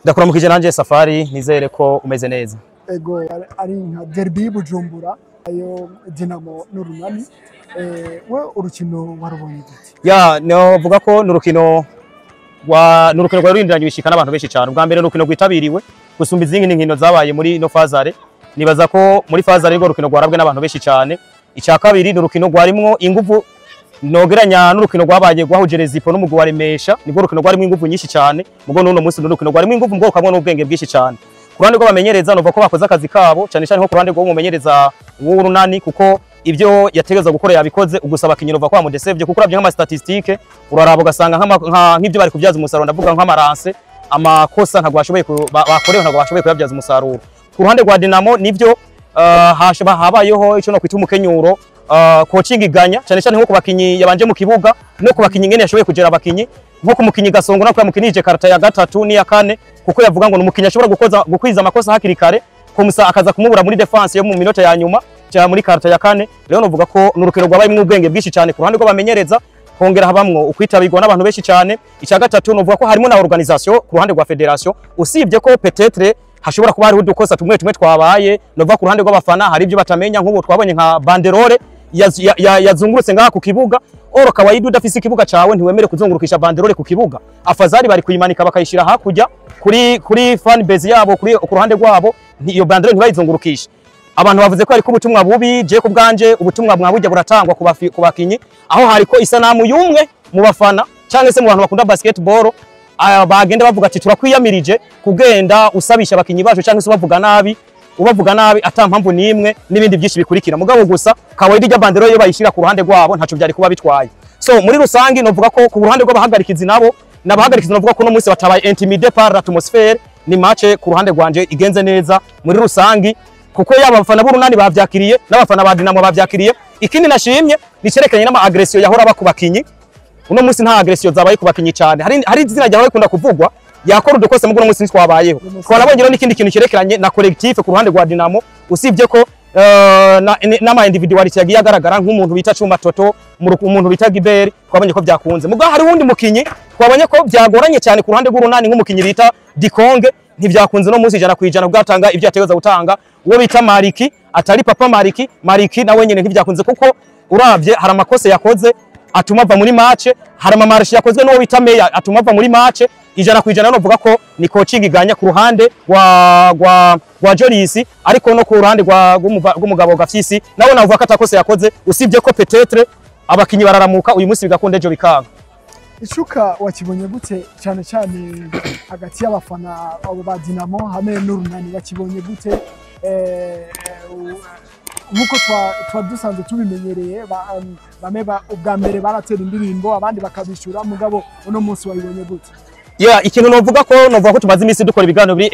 Ndakuramukije nanje Safari nizere ko umeze neza. Ego ari nka derby Bujumbura ayo Dinamo n'Urunani we urukino warubonye gute? Ya no vuga ko n'urukino rwarindiranye bishika n'abantu benshi cyane. Ubwa mbere n'urukino rwitabiriwe gusumba izindi nkino zabaye muri no fazare. Nibaza ko muri fazare rwo rukino rwarabwe n'abantu benshi cyane. Icya kabiri n'urukino rwarimwo inguvu nogeranya n'urukino rwabaye rwahujereza ipo n'umugwi waremesha nibwo rukino rwarimwo inguvu nyinshi cyane mugo n'uno munsi n'urukino rwarimwo inguvu mbwo kamwe n'ubwenge bwinshi cyane kurande rwo bamenyereza nova ko bakoze akazi kabo cyane cyane nko kurande rwo umumenyereza w'Urunani kuko ivyo yategeza gukora yabikoze ugusaba abakinyi kwa mudesevye kuko uravye nk'ama statistique uraraba ugasanga nk'ivyo bari kuvyaza umusaruro ndavuga nk'amaranse amakosa ntagwashoboye bakorewe ntagwashoboye kuyavyaza umusaruro ku ruhande rwa Dinamo nivyo habayeho ico no kwita umukenyuro coaching iganya cyane cyane nko kubakinyi yabanje mu kibuga no kubakinyi ngene yashoboye kugera abakinyi nko kumukinyi Gasongo no kuyamukinije karata ya gatatu ni ya kane kuko yavuga ngo n'umukinyi ashobora gukwiza amakosa hakiri kare kumusa akaza kumubura muri defense yo mu minota ya nyuma cyane muri karata ya kane rero novuga ko n'urukino rwabaye mu ubwenge bwinshi cyane ku ruhande rwo bamenyereza kongera habamwo ukwitabirwa n'abantu benshi cyane icya gatatu novuga ko harimo na organisation ku ruhande rwa federation usibye ko peut-être hashobora kuba hari udukosa tumwe twabaye novuga ku ruhande rw'abafana hari ibyo batamenya nk'ubu twabonye nka banderole yazungurutse ngaha ku kibuga oro kawaida udafise ikibuga cawe ntiwemere kuzungurukisha banderole ku kibuga afazari bari kuyimanika bakayishira hakujya kuri fan base yabo ku ruhande rwabo iyo banderole ntibayizungurukisha abantu bavuze ko ari ko ubutumwa bubi je ku bwanje ubutumwa mwabujya buratangwa ku bakinyi aho hariko isanamu yumwe mu bafana cyangwa se mu bantu bakunda basketball bagenda bavuga ati turakwiyamirije kugenda usabisha abakinyi bacu cyangwa se ubavuga nabi ata mpamvu nimwe n'ibindi byinshi bikurikira mugabo gusa kawaida rya bandero yo bayishira ku ruhande rwabo ntaco byari kuba bitwaye so muri rusangi novuga ko ku ruhande rw'abahagarikizi n'abahagarikizi novuga ko no munsi batabaye intimidé par l'atmosphère ni match ku ruhande rwanje igenze neza muri rusangi kuko yaba abafana b'Urunani bavyakiriye n'abafana ba Dinamo bavyakiriye ikindi nashimye nicerekanye n'ama agression yahora bakubakinyi uno munsi nta agression zabaye kubakinyi cyane hari izina ryawe kunda kuvugwa yakora udukose mugo no munsi twabayeho twabonye n'ikindi kintu kirekeranye na collectif ku ruhande rwa Dinamo usibye ko n'ama individuality yagiye agaragara nk'umuntu bita Cuma Toto umuntu bita Gibert twabonye ko byakunze mugo hari wundi mukinyi twabonye ko byagoranye cyane ku ruhande rw'Urunani nk'umukinyi bita Dikonge ntibyakunze no munsi 100% bwatanga ibyo yategeza gutanga uwo bita Mariki atari Papa Mariki nawe nyene ntibyakunze kuko uravye hari amakosa yakoze atuma ava muri match hari amamarshi yakozwe no bita Meya atuma ava muri match 100% no vuga ko ni coaching iganya ku ruhande rwa Joris ariko no ku ruhande rw'umugabo Gafyisi nawe navuga ko atakose yakoze usibye ko peut-être abakinyi bararamuka uyu munsi bigakunda ejo bikanga Ishuka wakibonye gute cyane cyane hagati y'abafana abo ba Dinamo hamwe n'Urunani wakibonye gute nkuko dusanzwe tubimenyereye ubwa mbere baratera indirimbo abandi bakabishura mugabo uno munsi wabibonye gute? Ikintu novuga ko tumaze iminsi dukora ibiganiro biri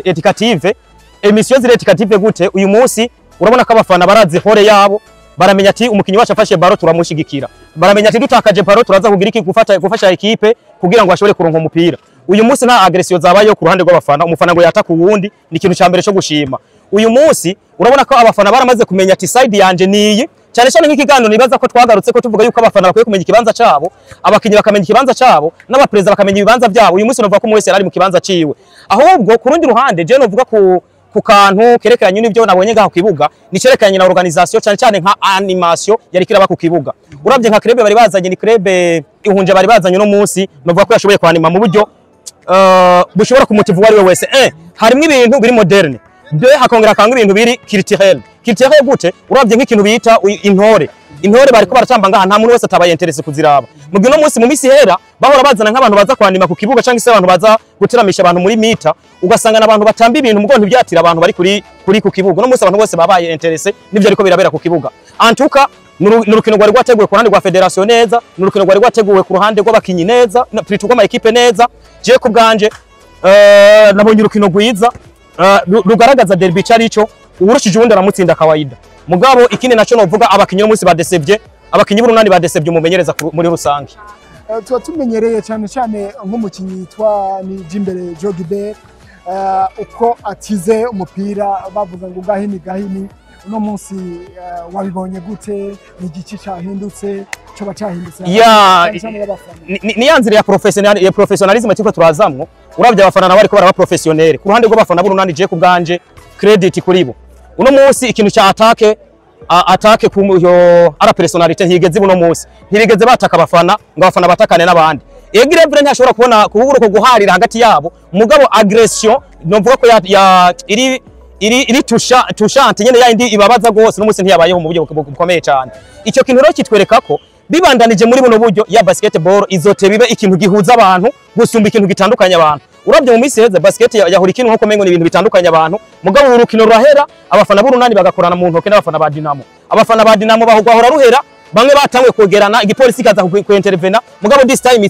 educative emission zire educative gute uyu munsi urabona ko abafana barazi hore yabo baramenya ati umukinyi wacu afashe baro turamushigikira baramenya ati dutakaje baro turaza kugira iki gufasha equipe kugira ngo ashobore kuronka umupira uyu munsi nta agression zabayo ku ruhande rw'abafana umufana ngo yataka uwundi ni ikintu cyambere cyo gushima uyu munsi urabona ko abafana baramaze kumenya ati side yanje niyi cyane cyane nk'ikiganiro nibaza ko twagarutse ko tuvuga yuko abafana bakwiye kumenya ikibanza cyabo abakinyi bakamenya ikibanza cyabo n'abapreza bakamenya ibibanza byabo uyu munsi novuga ko mwese ari mu kibanza ciwe ahubwo ku rundi ruhande je novuga ku kantu kerekeranye n'ibyo nabonye ngaho kibuga nicerekanye na organisation cyane cyane nka animation yari kiraba ku kibuga uravye nka club bari bazanye ni club ihunje bari bazanye no munsi novuga ko yashoboye kwanima mu buryo bushobora kumutiva wari wese harimo ibintu biri moderne de hakongera kanga ibintu biri culturel gute uravye nk'ikintu bita intore bariko baratamba ngaha nta muntu wese atabaye interesse kuziraba mugihe no munsi mu misi hera bahora bazana nk'abantu baza kwanima ku kibuga cyangwa se abantu baza guteramisha abantu muri mita ugasanga n'abantu batamba ibintu mugo ntibyatira abantu bari kuri ku kibuga no munsi abantu bose babaye interesse nivyo ariko birabera ku kibuga antuka n'urukino rwari rwateguwe ku ruhande rwa federation neza n'urukino rwari rwateguwe ku ruhande rw'abakinyi neza plutôt rw'ama equipe neza je ku bwanje nabonye urukino rwiza rugaragaza derby carico uburushije ubundi aramutsinda kawaida mugabo ikindi naco novuga abakinyi munsi badesevye abakinyi b'Urunani badesevye umumenyereza muri rusangi tuba tumenyereye cyane nk'umukinyi yitwa ni Jimbere Jogibert uko atize umupira bavuga ngo gahini uno munsi wabibonye gute ni igiki cyahindutse cyo bacahindutse ni yanzire ya professionalism tiko turazamwo uravye abafana nabo ariko baraba professionnel ku ruhande rw'abafana b'Urunani je ku bwanje credit kuri bo uno munsi ikintu cya attaque ku yo ara personality higeze buno munsi ntibigeze bataka abafana ngo abafana batakane n'abandi Egrevre ntashobora kubona kubura ko guharira hagati yabo mugabo aggression novuga ko iri tushante nyene yindi ibabaza gose no munsi ntiyabayeho mu buryo bukomeye cyane icyo kintu rero kitwereka ko bibandanije muri buno buryo ya basketball izote bibe ikintu gihuza abantu gusumba ikintu gitandukanye abantu urabye mu minsi heze basket yahura ikintu nko mengo ni ibintu bitandukanye abantu mugabo urukino rurahera abafana b'Urunani bagakorana mu ntoke n'abafana ba Dinamo bahugahora ruhera bamwe batangwe kogerana igipolisi kaza ku intervena mugabo this time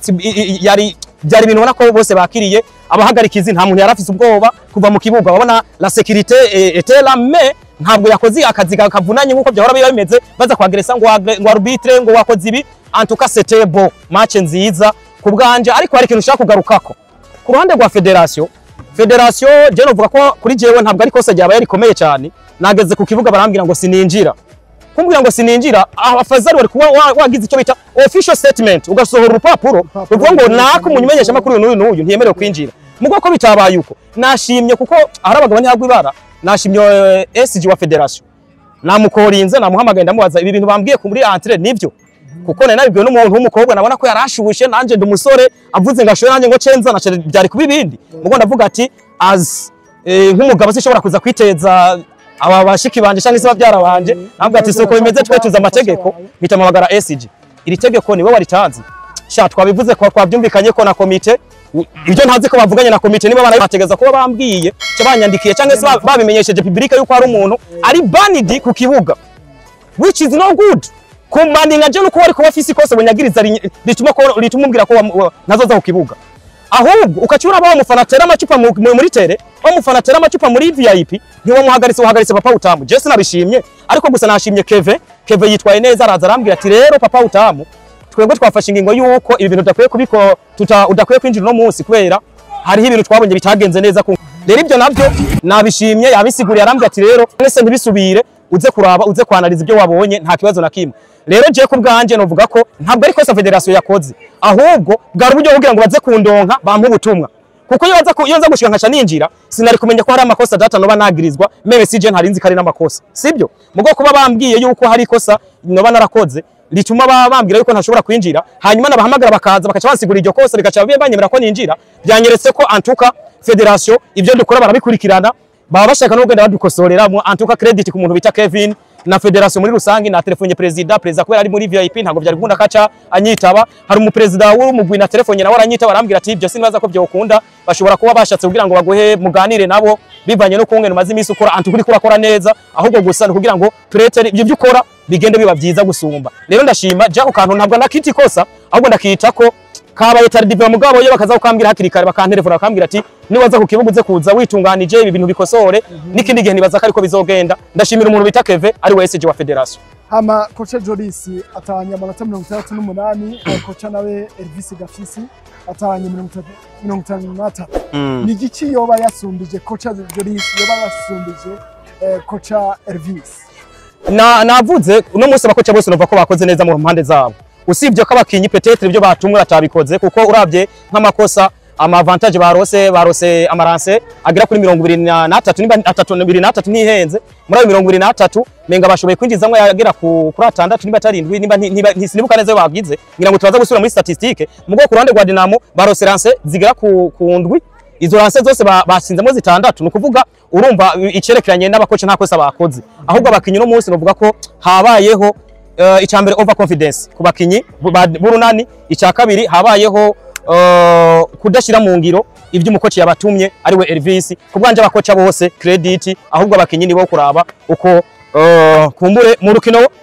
byari ibintu ubona ko bose bakiriye abahagarikizi nta muntu yarafise ubwoba kuva mu kibuga babona la sécurité était là mais ntabwo yakoze akazi kavunanye nkuko byahora biba bimeze baza kwagresa ngo arbitre ngo wakoze ibi en tout cas c'était beau match nziza ku bwanje ariko hari ikintu ushaka kugarukako ku ruhande rwa federation je novuga ko kuri jewe ntabwo ari kosa ryabaye rikomeye cyane nageze ku kibuga barambwira ngo sininjira kumbwira ngo sininjira abafazari bari kuba wagize icyo bita official statement ugasohora urupapuro ruvuga ngo nako munyimenyesha makuru n'uyu ntiyemerewe kwinjira mugo ko bitabaye uko nashimye kuko arabaga banyagwa ibara nashimye SG wa federation namukorinze namuhamagaye ndamubaza ibi bintu bambwiye ku muri entrée nivyo kuko nari nabibwiwe n'umuntu w'umukobwa nabona ko yarashubushe nanje ndumusore avuze ngashoye nanje ngo cenza nace byari kuba ibindi mugo ndavuga ati as nk'umugabo sishobora kuza kwiteza aba bashiki banje cyangwa se babyara banje ntabwo ati soko bimeze twe tuza amategeko bitamabagara SG iri tegeko ni we waritanze sha twabivuze ko kwabyumvikanye ko na komite ibyo ntazi ko bavuganye na komite niba banategeza ko bambwiye cyo banyandikiye cyangwa se babimenyesheje public yuko ari umuntu ari banned ku kibuga which is no good kumbandinga je nuko wari ko bafisi kose bunyagiriza ritumubwira ko nazoza ku kibuga ahubwo ukacura ba mufana tera amacupa muri tere bamufana tera amacupa muri VIP ntiwo muhagaritse papa utamu je sinabishimye ariko gusa nashimye Keve yitwaye neza araza arambwira ati rero papa utamu twebwe twafashe ingingo yuko ibi bintu udakwiye kubiko udakwiye kwinjira no munsi kubera hariho ibintu twabonye bitagenze neza ku rero ibyo nabyo nabishimye yabisiguriye arambwira ati rero mwese ntibisubire uze kuraba uze kwanaliza ibyo wabonye nta kibazo na kimwe rero je ku bwanje novuga ko ntabwo ari kosa federation yakoze ahubwo bwari uburyo kugira ngo baze kundonka bampa ubutumwa kuko iyo nza gushika nkaca ninjira sinari kumenya ko hari amakosa data no banagirizwa meme CJ ntarinzi kari n'amakosa sibyo mugo kuba bambwiye yuko hari kosa no banarakoze lituma bambwira yuko ntashobora kwinjira hanyuma nabahamagara bakaza bakaca bansigura iryo kosa rikaca banyemera ko ninjira byanyeretse ko antuka federation ibyo dukora barabikurikirana baba bashaka no kugenda badukosoreramo antuka credit ku muntu bita Kevin na federation muri rusangi na telefone president kubera ari muri VIP ntago byari gukunda kaca anyitaba hari umupresident w'umugwi na telefone nawe aranyita barambwira ati ibyo sinibaza ko byokunda bashobora kuba bashatse kugira ngo baguhe muganire nabo bivanye no kungena mazi imisi ukora antukuri kurakora neza ahubwo gusa kugira ngo turete ibyo byukora bigende biba byiza gusumba rero ndashima jako kantu ntabwo nakiti kosa ahubwo ndakita ko kabaye tardive mugabo yo bakaza ukambira hakiri kare bakantelefona bakambira ati niwaza ku kibuga uze kuza witunganije ibi bintu bikosore n'ikindi gihe nibaza ko ariko bizogenda ndashimira umuntu bita Keve ari we SG wa federation hama kocha Joris atahanye amanota 68 kocha nawe Elvis Gafisi atahanye 53 ni giki yoba yasumbije kocha Joris yoba yasumbije kocha Elvis navuze uno munsi abakocha bose nova ko bakoze neza mu mpande zabo usibye ko abakinyi peut-être ibyo batumwe atabikoze kuko urabye nk'amakosa ama avantage barose amaranse agera kuri 23 niba 323 ntihenze muri 23 menga bashoboye kwinjizamwe yagera kuri 6 niba 7 niba ntisibuka neza bagize ngira ngo tubaza gusura muri statistique mugo ku ruhande rwa Dinamo barose ranse zigera ku ndwi izo ranse zose bashinzemo 6 nukuvuga urumva icerekeranye n'abakoce nta kosa bakoze ahubwo abakinyi no munsi novuga ko habayeho icambere over confidence ku bakinyi b'Urunani icya kabiri habayeho kudashira mu ngiro ibyo umukoci yabatumye ari we Elvis kubwanje abakoca bose credit ahubwo abakinyi nibo kuraba uko kumbure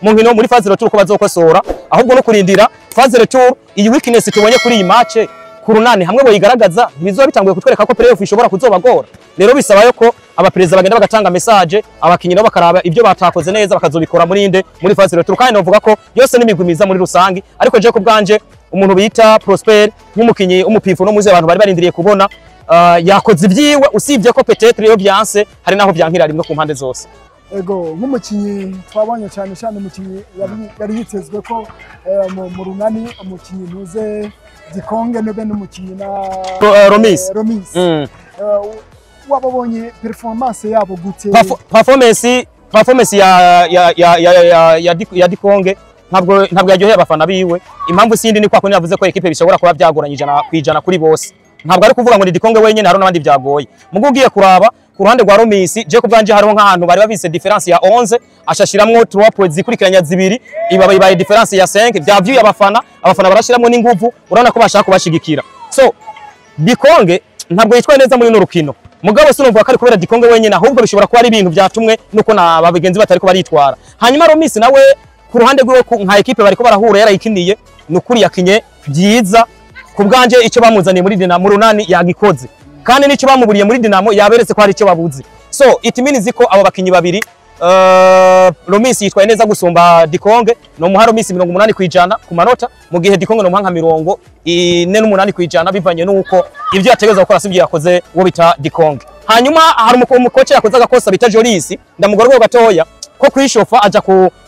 mu nkino muri phase retour ko bazokosora ahubwo no kurindira phase retour iyi weakness tubonye kuri iyi match ku Runani hamwe bo yigaragaza bizoba bitanguye kutwereka ko playoff ishobora kuzobagora rero bisaba yuko abapereza bagenda bagatanga message abakinyi nabo bakaraba ibyo batakoze neza bakazobikora muri phase retour kandi novuga ko yose n'imigumiza muri rusangi ariko je ku bwanje umuntu bita Prosper nk'umukinyi umupifu no muze abantu bari barindiriye kubona yakoze ibyiwe usibye ko peut-être iyo byanse hari naho byankira rimwe ku mpande zose ego nk'umukinyi twabonye cyane umukinyi yari yitezwe ko mu Runani umukinyi ntuze Dikonge nobe n'umukinyi na Romis. Wababonye performance yabo gute? Performance ya Dikonge ntabwo yaryoheye abafana biwe. Impamvu sindi ni kwa ko yavuze ko equipe bishobora kuba byagoranyije kwijana kuri bose. Ntabwo ari kuvuga ngo ni Dikonge wenyene hari n'abandi byagoye. Mugo ugiye kuraba ku ruhande rwa Romis je kubwanje hariho nk'ahantu bari babise difference ya 11 ashashiramwo 3 points zikurikiranya zibiri ibaye difference ya 5 byavyuye abafana barashiramwo n'inguvu urabona ko bashaka kubashigikira. So Dikonge ntabwo yitwaye neza muri no rukino. Mugabo sinumva ko ari kubera Dikonge wenyene ahubwo bishobora kuba ari ibintu byatumwe nuko na babigenzi batari ko baritwara. Hanyuma Romis nawe ku ruhande rwiwe nka equipe bariko barahura yarayikiniye nukuri yakinye byiza kubwanje icyo bamuzaniye muri Dinamo runani yagikoze kandi nicyo bamuburiye muri Dinamo yaberetse ko hari icyo babuze. So it means ko abo bakinyi babiri Romis yitwaye neza gusumba Dikonge no muha Romis 80% ku manota mu gihe Dikonge no muha 48% bivanye nuko ibyo yategeza gukora sibyo yakoze wo bita Dikonge. Hanyuma hari umukoce yakoze agakosa bita Joris ndamugorwa gatoya ko kwishofa aja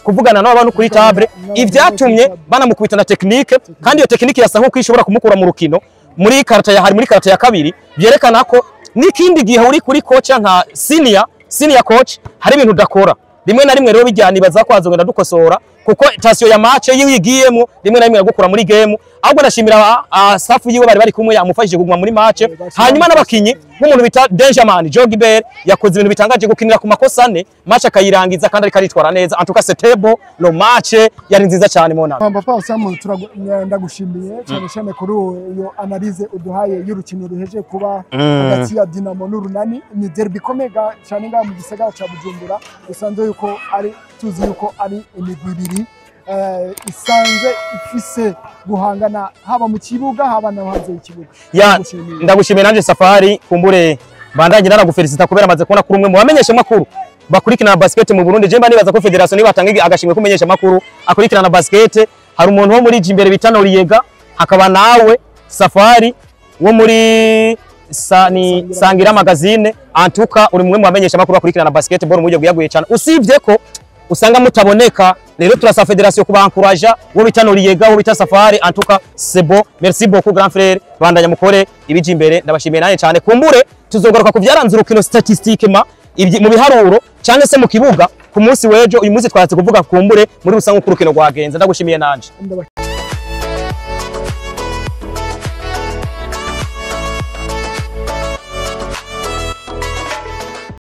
kuvugana n'abantu kuri table ivyatumye banamukubita na technique kandi iyo technique yasa nko kwishobora kumukura mu rukino muri karata ya kabiri byerekana ko n'ikindi gihe uri kuri coach nka senior coach hari ibintu udakora rimwe na rimwe rero bijyana baza kwazongera dukosora kuko tension ya match yigiyemo rimwe na rimwe yagukura muri game ahubwo nashimira staff yiwe bari kumwe yamufashije kuguma muri match. Hanyuma n'abakinyi nk'umuntu bita Benjamin Jogibert yakoze ibintu bitangaje gukinira ku makosa ane match akayirangiza kandi ari karitwara neza antuka setable no match yari nziza cyane mona. Papa Samu ndagushimiye cyane kuri iyo analyse uduhaye y'urukino ruheje kuba hagati ya Dinamo n'Urunani ni derby komega cyane nga mu gisagara ca Bujumbura usanze yuko ari tuzi yuko ari imigwi ibiri isanze ifise guhangana haba mu kibuga haba no hanze y'ikibuga. Ndagushimiye nanje Safari kumbure bandanye naragufelicita kubera amaze kubona kuri umwe mu bamenyesha makuru bakurikirana basket mu Burundi. Je mba nibaza ko federation nibatanga agashimwe kumenyesha makuru akurikirana basket. Hari umuntu wo muri Jimbere bitano Riyega hakaba nawe Safari wo muri Sangira magazine antuka uri mwe mu bamenyesha makuru bakurikirana basketball mu buryo bwiyaguye cyane usibye ko usanga mutaboneka. Rero turasaba federation kubankuraje wo bitano Riyega wo bita Safari antuka sebo. Merci beaucoup grand frère bandanya mukore ibije imbere ndabashimiye naye cyane kumbure tuzogaruka ku byaranze urukino statistiquement mu biharuro cyane se mu kibuga ku munsi wejo uyu munsi twatse kuvuga kumbure muri rusango ku rukino rwagenze ndagushimiye nanje.